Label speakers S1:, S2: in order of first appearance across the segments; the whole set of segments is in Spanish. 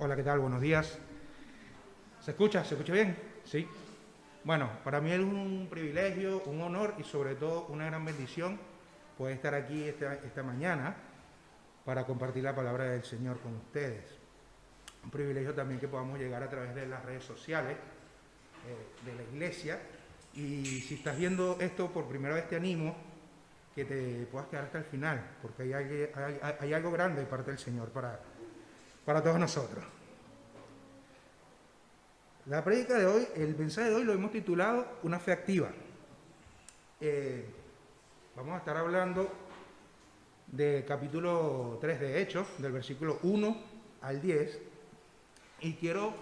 S1: Hola, ¿qué tal? Buenos días. ¿Se escucha? ¿Se escucha bien? Sí. Bueno, para mí es un privilegio, un honor y sobre todo una gran bendición poder estar aquí esta mañana para compartir la palabra del Señor con ustedes. Un privilegio también que podamos llegar a través de las redes sociales de la iglesia. Y si estás viendo esto por primera vez, te animo que te puedas quedar hasta el final, porque hay algo grande de parte del Señor para todos nosotros. La prédica de hoy, el mensaje de hoy lo hemos titulado Una fe activa. Vamos a estar hablando del capítulo 3 de Hechos, del versículo 1 al 10, y quiero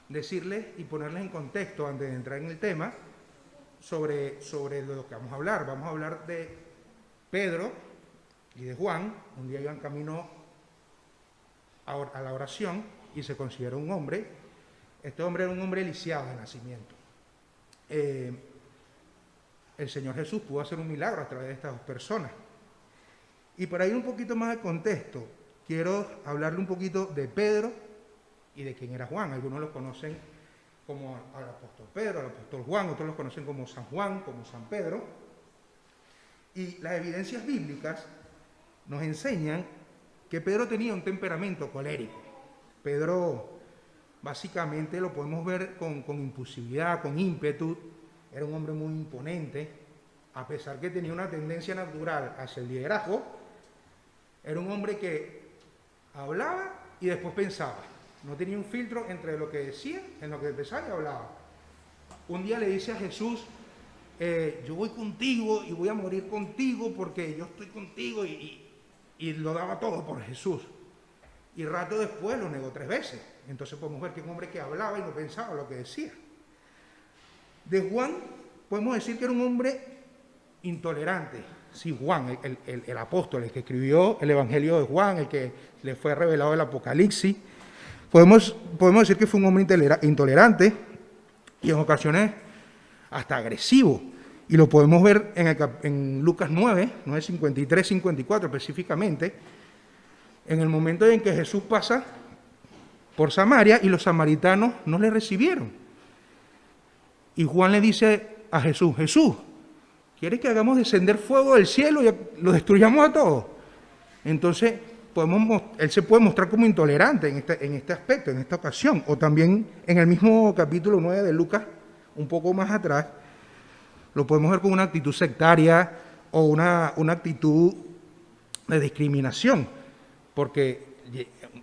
S1: decirles y ponerles en contexto antes de entrar en el tema sobre lo que vamos a hablar. Vamos a hablar de Pedro y de Juan. Un día iban camino a la oración y se consideró un hombre. Este hombre era un hombre lisiado de nacimiento. El Señor Jesús pudo hacer un milagro a través de estas dos personas. Y para ir un poquito más de contexto, quiero hablarle un poquito de Pedro y de quién era Juan. Algunos lo conocen como al apóstol Pedro, al apóstol Juan, otros los conocen como San Juan, como San Pedro. Y las evidencias bíblicas nos enseñan que Pedro tenía un temperamento colérico. Pedro, básicamente, lo podemos ver con impulsividad, con ímpetu. Era un hombre muy imponente, a pesar que tenía una tendencia natural hacia el liderazgo. Era un hombre que hablaba y después pensaba. No tenía un filtro entre lo que decía, en lo que pensaba y hablaba. Un día le dice a Jesús, yo voy contigo y voy a morir contigo porque yo estoy contigo, y lo daba todo por Jesús. Y rato después lo negó 3 veces. Entonces podemos ver que un hombre que hablaba y no pensaba lo que decía. De Juan podemos decir que era un hombre intolerante. Sí, Juan, el apóstol, el que escribió el Evangelio de Juan, el que le fue revelado el Apocalipsis. Podemos decir que fue un hombre intolerante y en ocasiones hasta agresivo. Y lo podemos ver en Lucas 9, 53, 54 específicamente, en el momento en que Jesús pasa por Samaria y los samaritanos no le recibieron. Y Juan le dice a Jesús, Jesús, ¿quieres que hagamos descender fuego del cielo y lo destruyamos a todos? Entonces, él se puede mostrar como intolerante en este aspecto, en esta ocasión. O también en el mismo capítulo 9 de Lucas, un poco más atrás, lo podemos ver con una actitud sectaria o una actitud de discriminación. Porque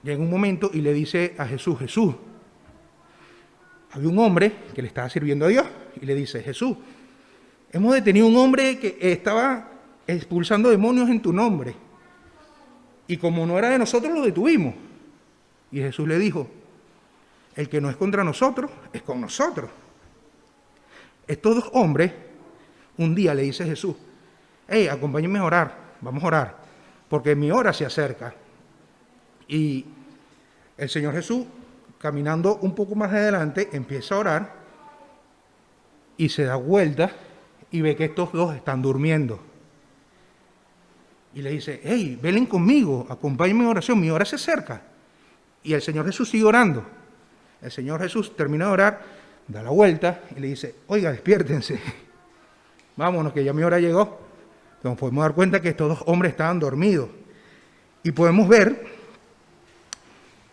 S1: llega un momento y le dice a Jesús, Jesús, había un hombre que le estaba sirviendo a Dios y le dice, Jesús, hemos detenido a un hombre que estaba expulsando demonios en tu nombre. Y como no era de nosotros, lo detuvimos. Y Jesús le dijo, el que no es contra nosotros, es con nosotros. Estos 2 hombres, un día le dice Jesús, hey, acompáñenme a orar, vamos a orar, porque mi hora se acerca. Y el Señor Jesús, caminando un poco más adelante, empieza a orar y se da vuelta y ve que estos 2 están durmiendo. Y le dice, hey, velen conmigo, acompáñenme en oración, mi hora se acerca. Y el Señor Jesús sigue orando. El Señor Jesús termina de orar, da la vuelta y le dice, oiga, despiértense, vámonos que ya mi hora llegó. Nos podemos dar cuenta que estos 2 hombres estaban dormidos. Y podemos ver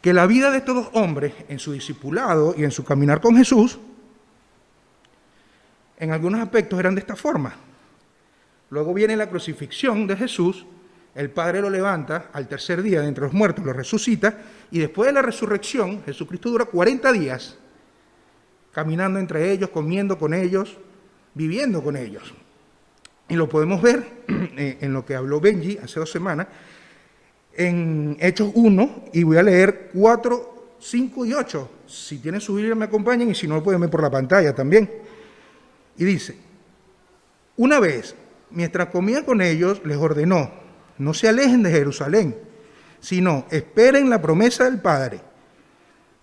S1: que la vida de estos 2 hombres, en su discipulado y en su caminar con Jesús, en algunos aspectos eran de esta forma. Luego viene la crucifixión de Jesús, el Padre lo levanta al tercer día de entre los muertos, lo resucita, y después de la resurrección, Jesucristo dura 40 días caminando entre ellos, comiendo con ellos, viviendo con ellos. Y lo podemos ver en lo que habló Benji hace 2 semanas, en Hechos 1, y voy a leer 4, 5 y 8. Si tienen su Biblia me acompañan, y si no lo pueden ver por la pantalla también. Y dice, una vez, mientras comía con ellos, les ordenó, no se alejen de Jerusalén, sino esperen la promesa del Padre,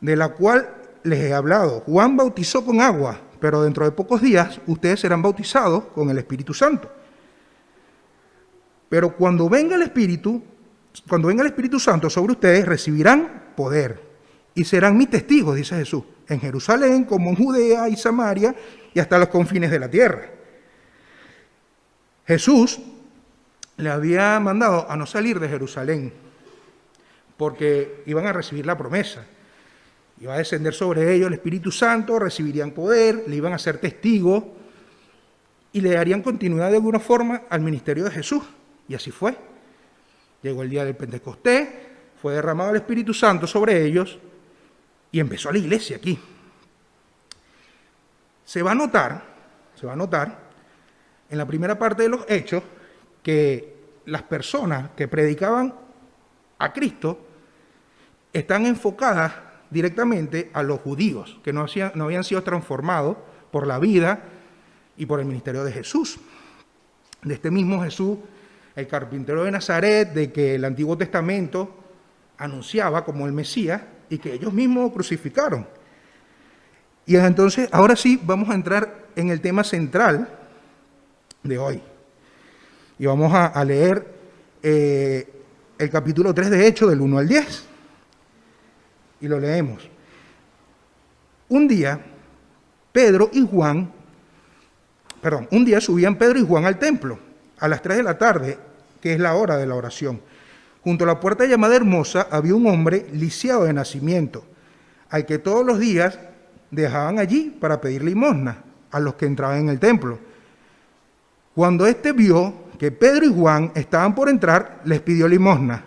S1: de la cual les he hablado. Juan bautizó con agua, pero dentro de pocos días ustedes serán bautizados con el Espíritu Santo. Pero cuando venga el Espíritu Santo sobre ustedes, recibirán poder, y serán mis testigos, dice Jesús, en Jerusalén, como en Judea y Samaria, y hasta los confines de la tierra. Jesús le había mandado a no salir de Jerusalén, porque iban a recibir la promesa. Iba a descender sobre ellos el Espíritu Santo, recibirían poder, le iban a ser testigos, y le darían continuidad de alguna forma al ministerio de Jesús. Y así fue. Llegó el día del Pentecostés, fue derramado el Espíritu Santo sobre ellos, y empezó la iglesia aquí. Se va a notar en la primera parte de los Hechos que las personas que predicaban a Cristo están enfocadas directamente a los judíos, que no habían sido transformados por la vida y por el ministerio de Jesús. De este mismo Jesús, el carpintero de Nazaret, de que el Antiguo Testamento anunciaba como el Mesías y que ellos mismos crucificaron. Y entonces, ahora sí, vamos a entrar en el tema central de hoy. Y vamos a leer el capítulo 3 de Hechos, del 1 al 10. Y lo leemos. Un día subían Pedro y Juan al templo, a las 3 de la tarde, que es la hora de la oración. Junto a la puerta llamada Hermosa había un hombre lisiado de nacimiento, al que todos los días dejaban allí para pedir limosna a los que entraban en el templo. Cuando éste vio que Pedro y Juan estaban por entrar, les pidió limosna.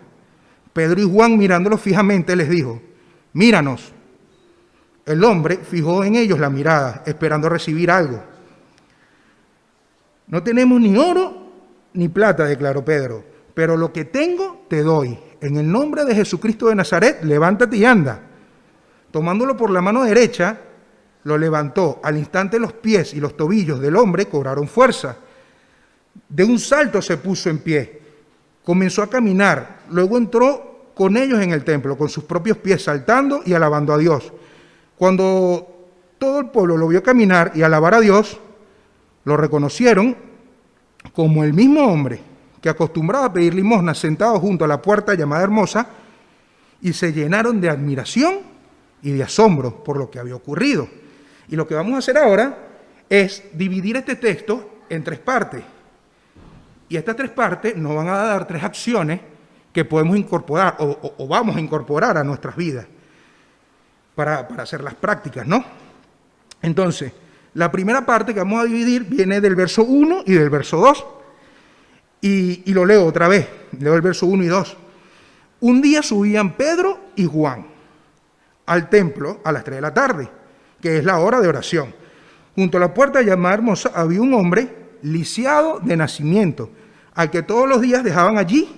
S1: Pedro y Juan, mirándolo fijamente, les dijo: míranos. El hombre fijó en ellos la mirada, esperando recibir algo. No tenemos ni oro ni plata, declaró Pedro, pero lo que tengo te doy. En el nombre de Jesucristo de Nazaret, levántate y anda. Tomándolo por la mano derecha, lo levantó. Al instante los pies y los tobillos del hombre cobraron fuerza. De un salto se puso en pie, comenzó a caminar, luego entró con ellos en el templo, con sus propios pies saltando y alabando a Dios. Cuando todo el pueblo lo vio caminar y alabar a Dios, lo reconocieron como el mismo hombre que acostumbraba a pedir limosna sentado junto a la puerta llamada Hermosa, y se llenaron de admiración y de asombro por lo que había ocurrido. Y lo que vamos a hacer ahora es dividir este texto en 3 partes. Y estas 3 partes nos van a dar 3 acciones que podemos incorporar o vamos a incorporar a nuestras vidas para hacer las prácticas, ¿no? Entonces, la primera parte que vamos a dividir viene del verso 1 y del verso 2. Y lo leo otra vez, leo el verso 1 y 2. Un día subían Pedro y Juan al templo a las 3 de la tarde, que es la hora de oración. Junto a la puerta llamada Hermosa había un hombre lisiado de nacimiento, al que todos los días dejaban allí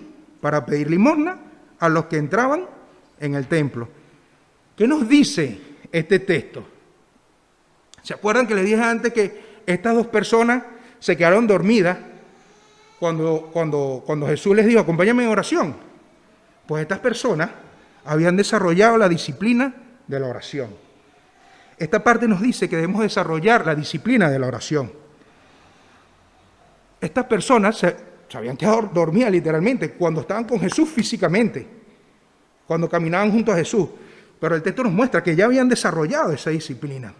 S1: para pedir limosna a los que entraban en el templo. ¿Qué nos dice este texto? ¿Se acuerdan que les dije antes que estas 2 personas se quedaron dormidas cuando Jesús les dijo: acompáñame en oración? Pues estas personas habían desarrollado la disciplina de la oración. Esta parte nos dice que debemos desarrollar la disciplina de la oración. Estas personas se habían quedado dormidas literalmente cuando estaban con Jesús físicamente, cuando caminaban junto a Jesús. Pero el texto nos muestra que ya habían desarrollado esa disciplina.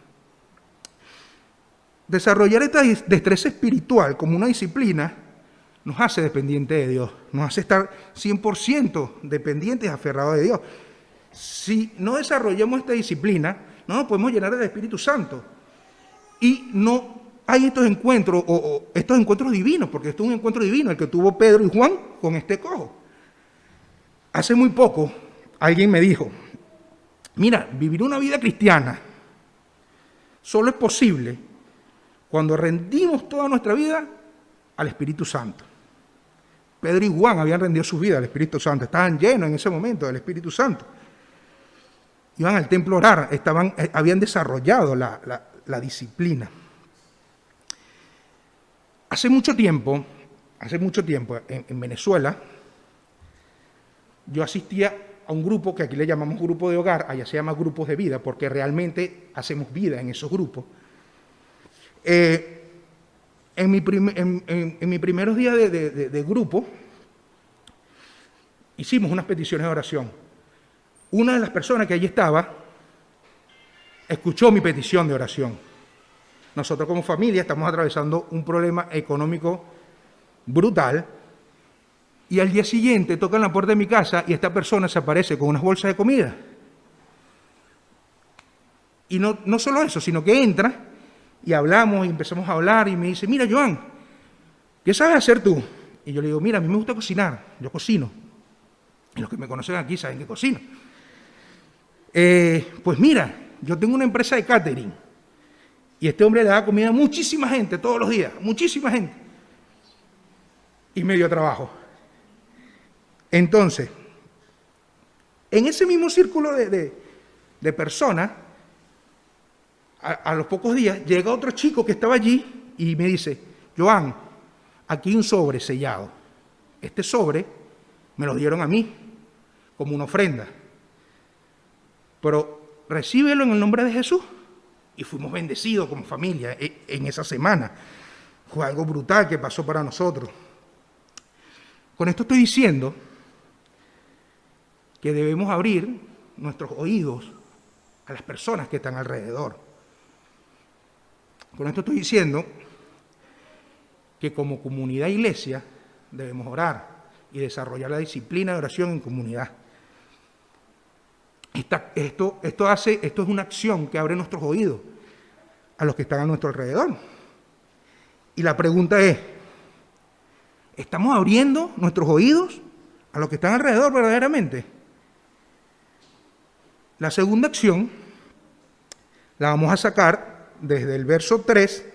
S1: Desarrollar esta destreza espiritual como una disciplina nos hace dependientes de Dios, nos hace estar 100% dependientes, aferrados de Dios. Si no desarrollamos esta disciplina, no nos podemos llenar del Espíritu Santo. Y no hay estos encuentros, estos encuentros divinos, porque esto es un encuentro divino, el que tuvo Pedro y Juan con este cojo. Hace muy poco alguien me dijo: mira, vivir una vida cristiana solo es posible cuando rendimos toda nuestra vida al Espíritu Santo. Pedro y Juan habían rendido su vida al Espíritu Santo, estaban llenos en ese momento del Espíritu Santo. Iban al templo a orar, habían desarrollado la disciplina. Hace mucho tiempo en Venezuela, yo asistía a un grupo que aquí le llamamos grupo de hogar, allá se llama grupos de vida, porque realmente hacemos vida en esos grupos. En mis primeros días de grupo, hicimos unas peticiones de oración. una de las personas que allí estaba escuchó mi petición de oración. Nosotros como familia estamos atravesando un problema económico brutal y al día siguiente tocan la puerta de mi casa y esta persona se aparece con unas bolsas de comida. Y no solo eso, sino que entra y hablamos y empezamos a hablar y me dice, mira, Joan, ¿qué sabes hacer tú? Y yo le digo, mira, a mí me gusta cocinar, yo cocino. Y los que me conocen aquí saben que cocino. Pues mira, yo tengo una empresa de catering y este hombre le da comida a muchísima gente todos los días, muchísima gente. Y me dio trabajo. Entonces, en ese mismo círculo de personas, a los pocos días, llega otro chico que estaba allí y me dice, Joan, aquí hay un sobre sellado. Este sobre me lo dieron a mí como una ofrenda. Pero recíbelo en el nombre de Jesús. Y fuimos bendecidos como familia en esa semana. Fue algo brutal que pasó para nosotros. Con esto estoy diciendo que debemos abrir nuestros oídos a las personas que están alrededor. Con esto estoy diciendo que como comunidad iglesia debemos orar y desarrollar la disciplina de oración en comunidad. Esto es una acción que abre nuestros oídos a los que están a nuestro alrededor. Y la pregunta es, ¿estamos abriendo nuestros oídos a los que están alrededor verdaderamente? La segunda acción la vamos a sacar desde el verso 3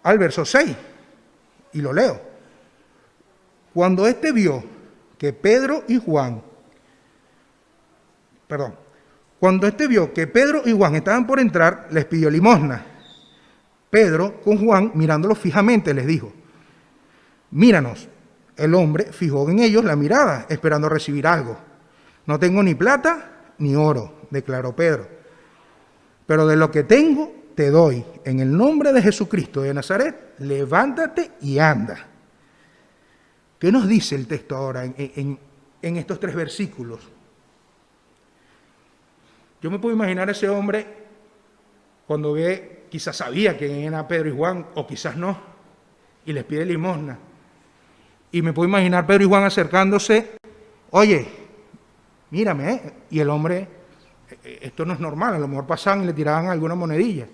S1: al verso 6, y lo leo. Cuando éste vio que Pedro y Juan estaban por entrar, les pidió limosna. Pedro, con Juan, mirándolo fijamente, les dijo, míranos. El hombre fijó en ellos la mirada, esperando recibir algo. No tengo ni plata ni oro, declaró Pedro, pero de lo que tengo te doy. En el nombre de Jesucristo de Nazaret, levántate y anda. ¿Qué nos dice el texto ahora en estos 3 versículos? Yo me puedo imaginar a ese hombre cuando ve, quizás sabía que eran Pedro y Juan, o quizás no, y les pide limosna. Y me puedo imaginar Pedro y Juan acercándose, oye, mírame, y el hombre, esto no es normal, a lo mejor pasaban y le tiraban alguna monedilla.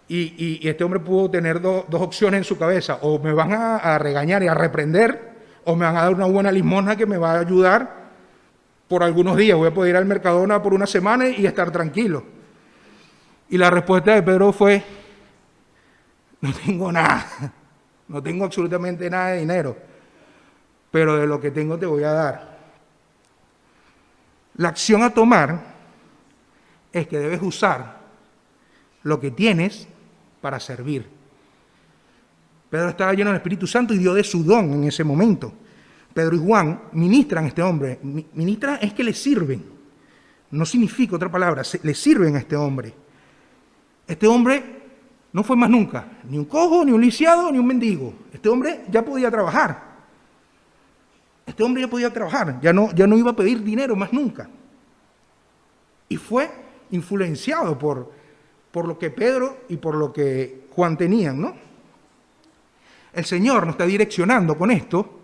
S1: Y este hombre pudo tener dos opciones en su cabeza, o me van a regañar y a reprender, o me van a dar una buena limosna que me va a ayudar por algunos días, voy a poder ir al Mercadona por una semana y estar tranquilo. Y la respuesta de Pedro fue, no tengo nada, no tengo absolutamente nada de dinero, pero de lo que tengo te voy a dar. La acción a tomar es que debes usar lo que tienes para servir. Pedro estaba lleno del Espíritu Santo y dio de su don en ese momento. Pedro y Juan ministran a este hombre. Ministran es que le sirven. No significa otra palabra, le sirven a este hombre. Este hombre no fue más nunca ni un cojo, ni un lisiado, ni un mendigo. Este hombre ya podía trabajar. Ya no iba a pedir dinero más nunca. Y fue influenciado por lo que Pedro y por lo que Juan tenían, ¿no? El Señor nos está direccionando con esto,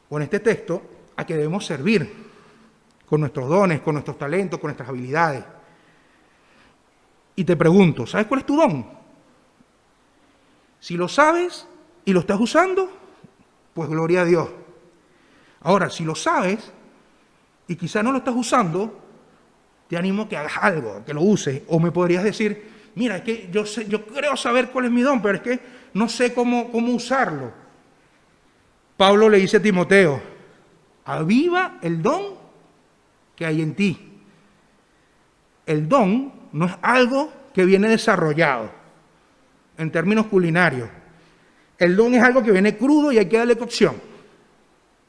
S1: con este texto, a que debemos servir con nuestros dones, con nuestros talentos, con nuestras habilidades. Y te pregunto, ¿sabes cuál es tu don? Si lo sabes y lo estás usando, pues gloria a Dios. Ahora, si lo sabes y quizás no lo estás usando, te animo a que hagas algo, que lo uses. O me podrías decir, mira, es que yo creo saber cuál es mi don, pero es que no sé cómo usarlo. Pablo le dice a Timoteo, aviva el don que hay en ti. El don no es algo que viene desarrollado en términos culinarios. El don es algo que viene crudo y hay que darle cocción.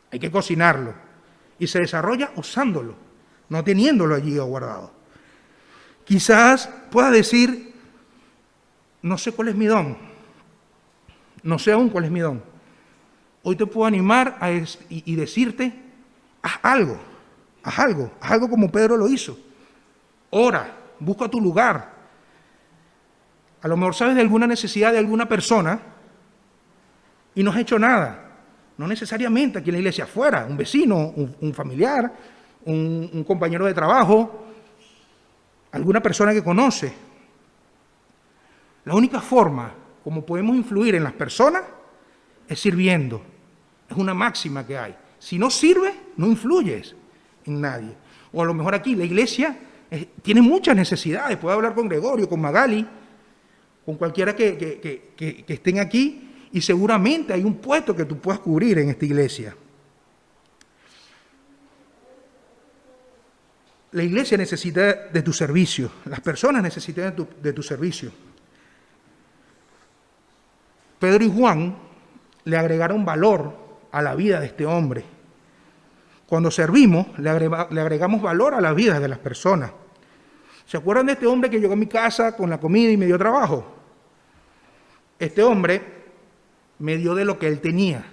S1: Hay que cocinarlo. Y se desarrolla usándolo, no teniéndolo allí guardado. Quizás puedas decir, no sé cuál es mi don. No sé aún cuál es mi don. Hoy te puedo animar y decirte, haz algo. haz algo como Pedro lo hizo. Ora, busca tu lugar. A lo mejor sabes de alguna necesidad de alguna persona y no has hecho nada. No necesariamente aquí en la iglesia, afuera, un vecino, un familiar, un compañero de trabajo, alguna persona que conoce. La única forma como podemos influir en las personas es sirviendo. Es una máxima que hay. Si no sirves, no influyes en nadie. O a lo mejor aquí la iglesia tiene muchas necesidades. Puedo hablar con Gregorio, con Magali, con cualquiera que estén aquí, y seguramente hay un puesto que tú puedas cubrir en esta iglesia. La iglesia necesita de tu servicio, las personas necesitan de tu servicio. Pedro y Juan le agregaron valor a la vida de este hombre. Cuando servimos, le agregamos valor a la vida de las personas. ¿Se acuerdan de este hombre que llegó a mi casa con la comida y me dio trabajo? Este hombre me dio de lo que él tenía.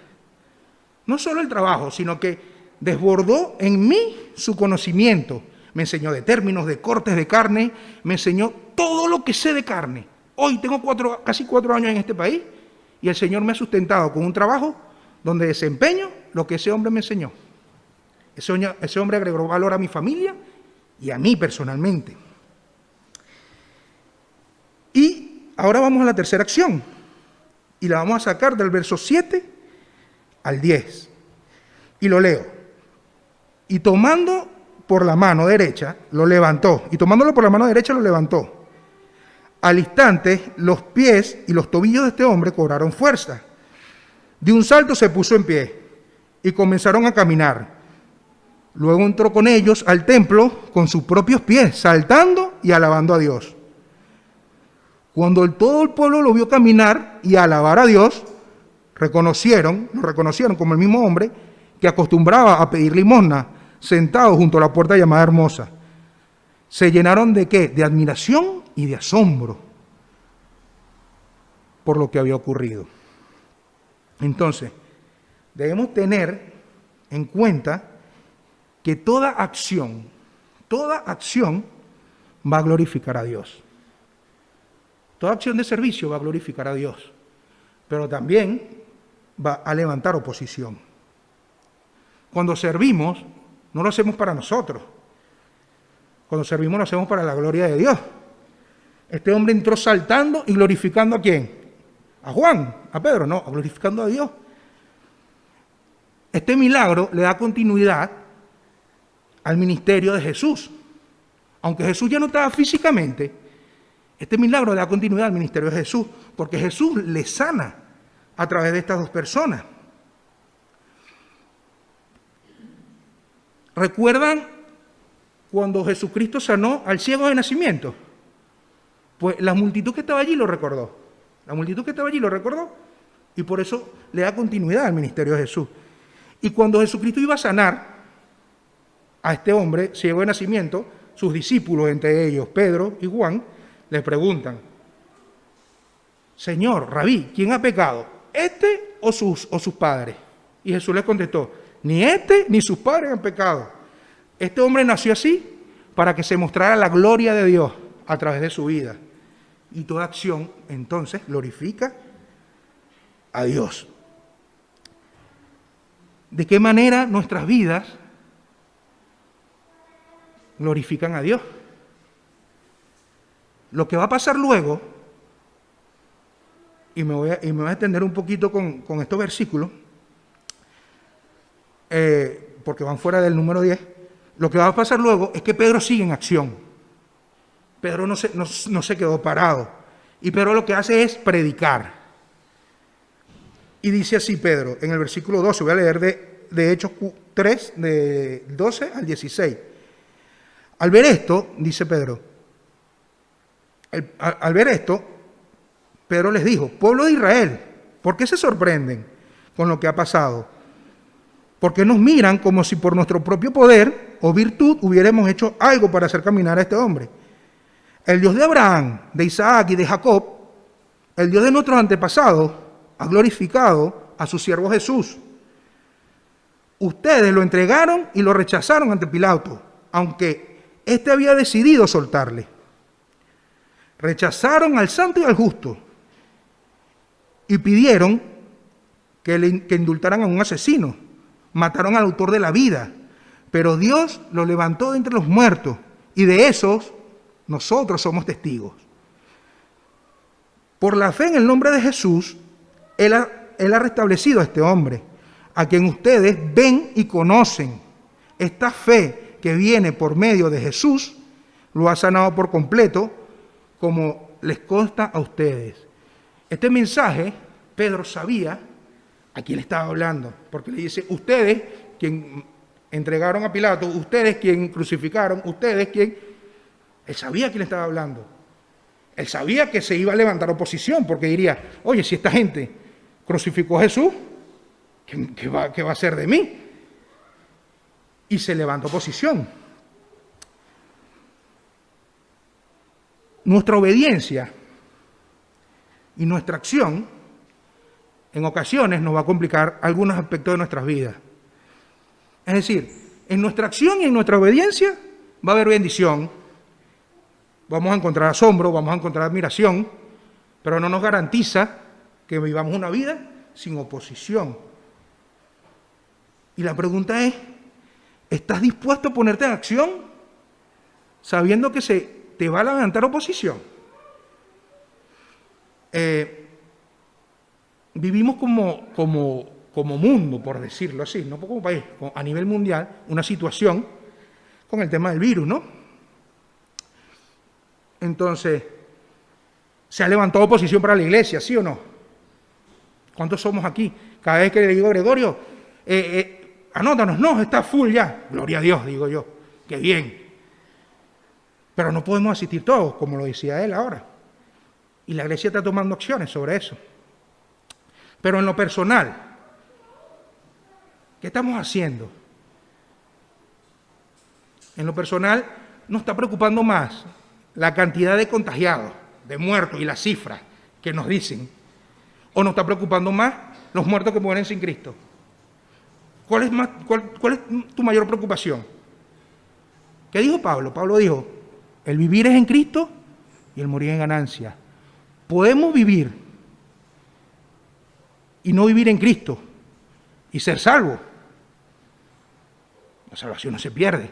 S1: No solo el trabajo, sino que desbordó en mí su conocimiento. Me enseñó de términos, de cortes de carne, me enseñó todo lo que sé de carne. Hoy tengo casi 4 años en este país y el Señor me ha sustentado con un trabajo donde desempeño lo que ese hombre me enseñó. Ese hombre agregó valor a mi familia y a mí personalmente. Y ahora vamos a la tercera acción. Y la vamos a sacar del verso 7 al 10. Y lo leo. Y tomando por la mano derecha, lo levantó. Y tomándolo por la mano derecha, lo levantó. Al instante, los pies y los tobillos de este hombre cobraron fuerza. De un salto se puso en pie y comenzaron a caminar. Luego entró con ellos al templo con sus propios pies, saltando y alabando a Dios. Cuando todo el pueblo lo vio caminar y alabar a Dios, lo reconocieron como el mismo hombre que acostumbraba a pedir limosna, sentado junto a la puerta llamada Hermosa. Se llenaron ¿de qué? De admiración y de asombro por lo que había ocurrido. Entonces, debemos tener en cuenta que toda acción va a glorificar a Dios. Toda acción de servicio va a glorificar a Dios, pero también va a levantar oposición. Cuando servimos, no lo hacemos para nosotros. Cuando servimos, lo hacemos para la gloria de Dios. Este hombre entró saltando y glorificando ¿a quién? A Juan, a Pedro, no, glorificando a Dios. Este milagro le da continuidad al ministerio de Jesús. Aunque Jesús ya no estaba físicamente, este milagro le da continuidad al ministerio de Jesús, porque Jesús le sana a través de estas dos personas. ¿Recuerdan cuando Jesucristo sanó al ciego de nacimiento? Pues la multitud que estaba allí lo recordó. La multitud que estaba allí lo recordó y por eso le da continuidad al ministerio de Jesús. Y cuando Jesucristo iba a sanar a este hombre ciego de nacimiento, sus discípulos, entre ellos Pedro y Juan, le preguntan: Señor, Rabí, ¿quién ha pecado? ¿Este o sus padres? Y Jesús les contestó: ni este ni sus padres han pecado. Este hombre nació así para que se mostrara la gloria de Dios a través de su vida. Y toda acción, entonces, glorifica a Dios. ¿De qué manera nuestras vidas glorifican a Dios? Lo que va a pasar luego, y me voy a extender un poquito con estos versículos, porque van fuera del número 10, lo que va a pasar luego es que Pedro sigue en acción. Pedro no se quedó parado. Y Pedro lo que hace es predicar. Y dice así Pedro, en el versículo 12, voy a leer de Hechos 3, de 12 al 16. Al ver esto, dice Pedro, al ver esto, Pedro les dijo: pueblo de Israel, ¿por qué se sorprenden con lo que ha pasado? ¿Por qué nos miran como si por nuestro propio poder o virtud hubiéramos hecho algo para hacer caminar a este hombre? El Dios de Abraham, de Isaac y de Jacob, el Dios de nuestros antepasados, ha glorificado a su siervo Jesús. Ustedes lo entregaron y lo rechazaron ante Pilato, aunque éste había decidido soltarle. Rechazaron al santo y al justo y pidieron que indultaran a un asesino. Mataron al autor de la vida, pero Dios lo levantó de entre los muertos y de esos nosotros somos testigos. Por la fe en el nombre de Jesús, Él ha restablecido a este hombre, a quien ustedes ven y conocen. Esta fe que viene por medio de Jesús lo ha sanado por completo, como les consta a ustedes. Este mensaje, Pedro sabía a quién le estaba hablando, porque le dice, ustedes quien entregaron a Pilato, ustedes quien crucificaron, ustedes quien... Él sabía a quién le estaba hablando. Él sabía que se iba a levantar oposición, porque diría, oye, si esta gente crucificó a Jesús, ¿qué va a hacer de mí? Y se levantó oposición. Nuestra obediencia y nuestra acción en ocasiones nos va a complicar algunos aspectos de nuestras vidas. Es decir, en nuestra acción y en nuestra obediencia va a haber bendición, vamos a encontrar asombro, vamos a encontrar admiración, pero no nos garantiza que vivamos una vida sin oposición. Y la pregunta es, ¿estás dispuesto a ponerte en acción sabiendo que se te va a levantar oposición? Vivimos como mundo, por decirlo así, no como país, a nivel mundial, una situación con el tema del virus, ¿no? Entonces, ¿se ha levantado oposición para la iglesia, sí o no? ¿Cuántos somos aquí? Cada vez que le digo, Gregorio, anótanos, no, está full ya. Gloria a Dios, digo yo, qué bien. Pero no podemos asistir todos, como lo decía él ahora. Y la iglesia está tomando acciones sobre eso. Pero en lo personal, ¿qué estamos haciendo? En lo personal, nos está preocupando más la cantidad de contagiados, de muertos y las cifras que nos dicen, o nos está preocupando más los muertos que mueren sin Cristo. ¿Cuál es tu mayor preocupación? ¿Qué dijo Pablo? Pablo dijo, el vivir es en Cristo y el morir en ganancia. Podemos vivir y no vivir en Cristo y ser salvos. La salvación no se pierde.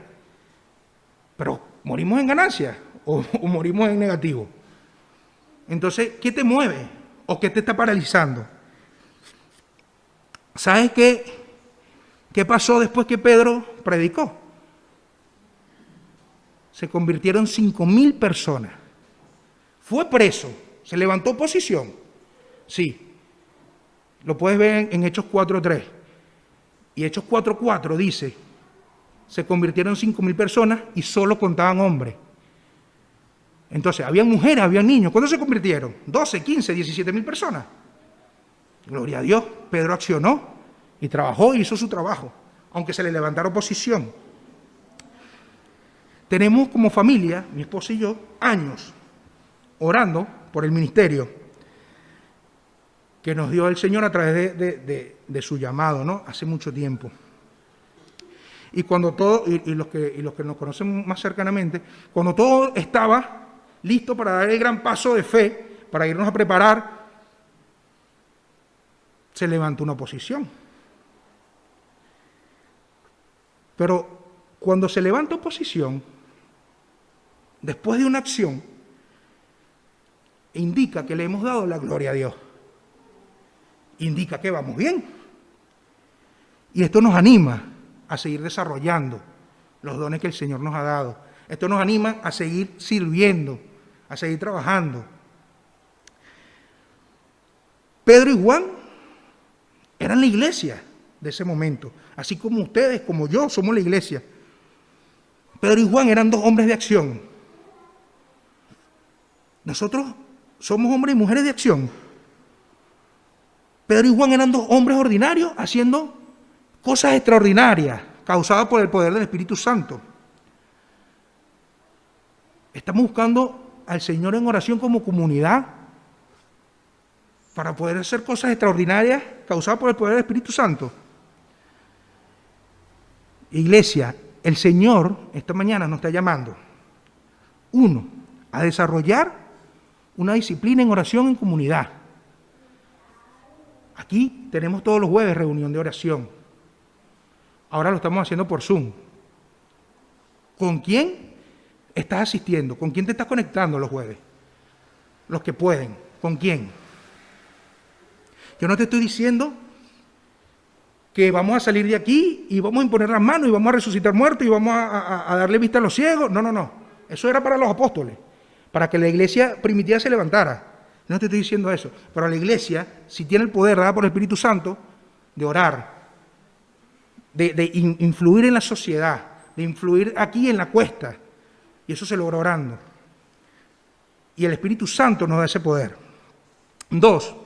S1: Pero morimos en ganancia o morimos en negativo. Entonces, ¿qué te mueve o qué te está paralizando? ¿Sabes qué pasó después que Pedro predicó? Se convirtieron 5,000 personas. Fue preso, se levantó oposición. Sí, lo puedes ver en Hechos 4:3. Y Hechos 4:4 dice, se convirtieron 5,000 personas y solo contaban hombres. Entonces, habían mujeres, habían niños. ¿Cuántos se convirtieron? 12, 15, 17,000 personas. Gloria a Dios, Pedro accionó y trabajó y hizo su trabajo, aunque se le levantara oposición. Tenemos como familia, mi esposa y yo, años orando por el ministerio que nos dio el Señor a través de su llamado, ¿no? Hace mucho tiempo. Y cuando todo, y los que nos conocen más cercanamente, cuando todo estaba listo para dar el gran paso de fe, para irnos a preparar, se levantó una oposición. Pero cuando se levanta oposición, después de una acción, indica que le hemos dado la gloria a Dios. Indica que vamos bien. Y esto nos anima a seguir desarrollando los dones que el Señor nos ha dado. Esto nos anima a seguir sirviendo, a seguir trabajando. Pedro y Juan eran la iglesia de ese momento, así como ustedes, como yo, somos la iglesia. Pedro y Juan eran dos hombres de acción. Nosotros somos hombres y mujeres de acción. Pedro y Juan eran dos hombres ordinarios haciendo cosas extraordinarias causadas por el poder del Espíritu Santo. Estamos buscando al Señor en oración como comunidad para poder hacer cosas extraordinarias causadas por el poder del Espíritu Santo. Iglesia, el Señor esta mañana nos está llamando, uno, a desarrollar una disciplina en oración en comunidad. Aquí tenemos todos los jueves reunión de oración. Ahora lo estamos haciendo por Zoom. ¿Con quién estás asistiendo? ¿Con quién te estás conectando los jueves? Los que pueden. ¿Con quién? Yo no te estoy diciendo que vamos a salir de aquí y vamos a imponer las manos y vamos a resucitar muertos y vamos a darle vista a los ciegos. No, no, no. Eso era para los apóstoles, para que la iglesia primitiva se levantara. No te estoy diciendo eso. Pero la iglesia, si tiene el poder dado por el Espíritu Santo, de orar, de influir en la sociedad, de influir aquí en la cuesta, y eso se logra orando. Y el Espíritu Santo nos da ese poder. 2,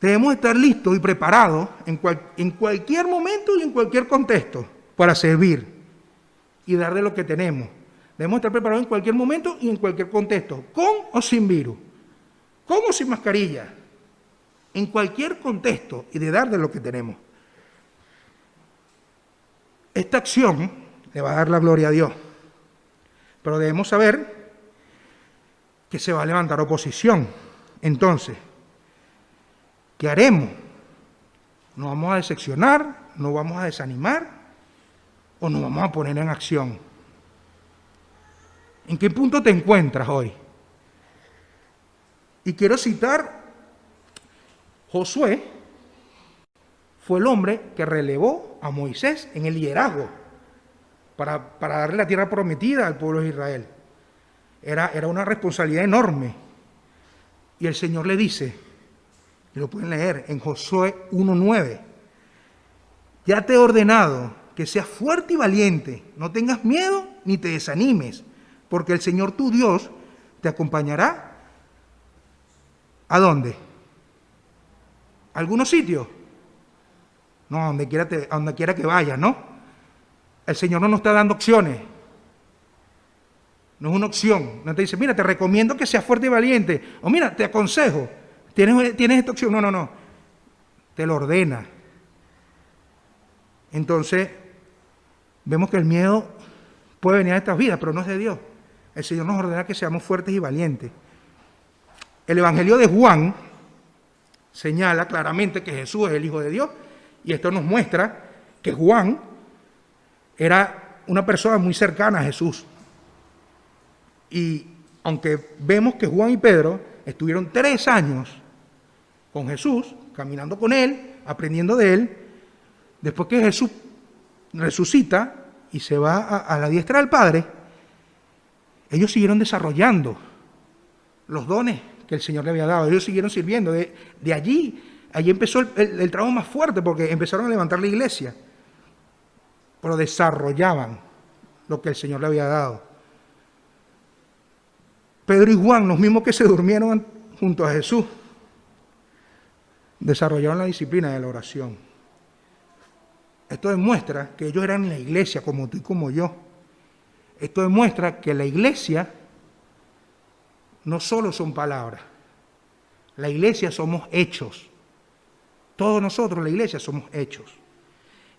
S1: debemos estar listos y preparados en cualquier momento y en cualquier contexto para servir y dar de lo que tenemos. Debemos estar preparados en cualquier momento y en cualquier contexto, con o sin virus, con o sin mascarilla, en cualquier contexto y de dar de lo que tenemos. Esta acción le va a dar la gloria a Dios, pero debemos saber que se va a levantar oposición. Entonces, ¿qué haremos? ¿Nos vamos a decepcionar? ¿Nos vamos a desanimar? ¿O nos vamos a poner en acción? ¿En qué punto te encuentras hoy? Y quiero citar, Josué fue el hombre que relevó a Moisés en el liderazgo para darle la tierra prometida al pueblo de Israel. Era una responsabilidad enorme. Y el Señor le dice, y lo pueden leer en Josué 1:9, ya te he ordenado que seas fuerte y valiente, no tengas miedo ni te desanimes, porque el Señor tu Dios te acompañará. ¿A dónde? ¿A algunos sitios? No, a donde quiera que vayas, ¿no? El Señor no nos está dando opciones. No es una opción. No te dice, mira, te recomiendo que seas fuerte y valiente. O mira, te aconsejo. ¿Tienes esta opción? No, no, no. Te lo ordena. Entonces, vemos que el miedo puede venir a estas vidas, pero no es de Dios. El Señor nos ordena que seamos fuertes y valientes. El Evangelio de Juan señala claramente que Jesús es el Hijo de Dios, y esto nos muestra que Juan era una persona muy cercana a Jesús. Y aunque vemos que Juan y Pedro estuvieron 3 años con Jesús, caminando con Él, aprendiendo de Él, después que Jesús resucita y se va a la diestra del Padre, ellos siguieron desarrollando los dones que el Señor le había dado. Ellos siguieron sirviendo. De allí empezó el trabajo más fuerte, porque empezaron a levantar la iglesia, pero desarrollaban lo que el Señor le había dado. Pedro y Juan, los mismos que se durmieron junto a Jesús, desarrollaron la disciplina de la oración. Esto demuestra que ellos eran la iglesia como tú y como yo. Esto demuestra que la iglesia no solo son palabras. La iglesia somos hechos. Todos nosotros, la iglesia, somos hechos.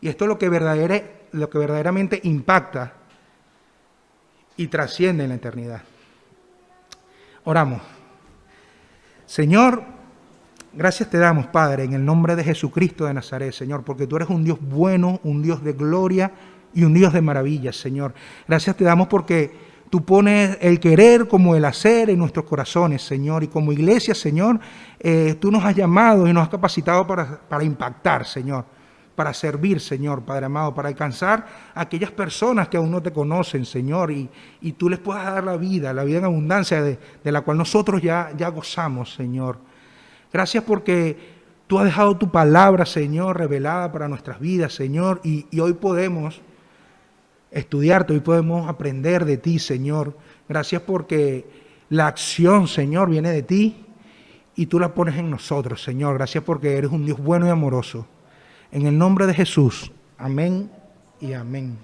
S1: Y esto es lo que verdaderamente impacta y trasciende en la eternidad. Oramos. Señor, gracias te damos, Padre, en el nombre de Jesucristo de Nazaret, Señor, porque tú eres un Dios bueno, un Dios de gloria y un Dios de maravillas, Señor. Gracias te damos porque tú pones el querer como el hacer en nuestros corazones, Señor, y como iglesia, Señor, tú nos has llamado y nos has capacitado para impactar, Señor, para servir, Señor, Padre amado, para alcanzar a aquellas personas que aún no te conocen, Señor, y tú les puedas dar la vida en abundancia de la cual nosotros ya gozamos, Señor. Gracias porque tú has dejado tu palabra, Señor, revelada para nuestras vidas, Señor, y hoy podemos estudiarte, hoy podemos aprender de ti, Señor. Gracias porque la acción, Señor, viene de ti y tú la pones en nosotros, Señor. Gracias porque eres un Dios bueno y amoroso. En el nombre de Jesús. Amén y amén.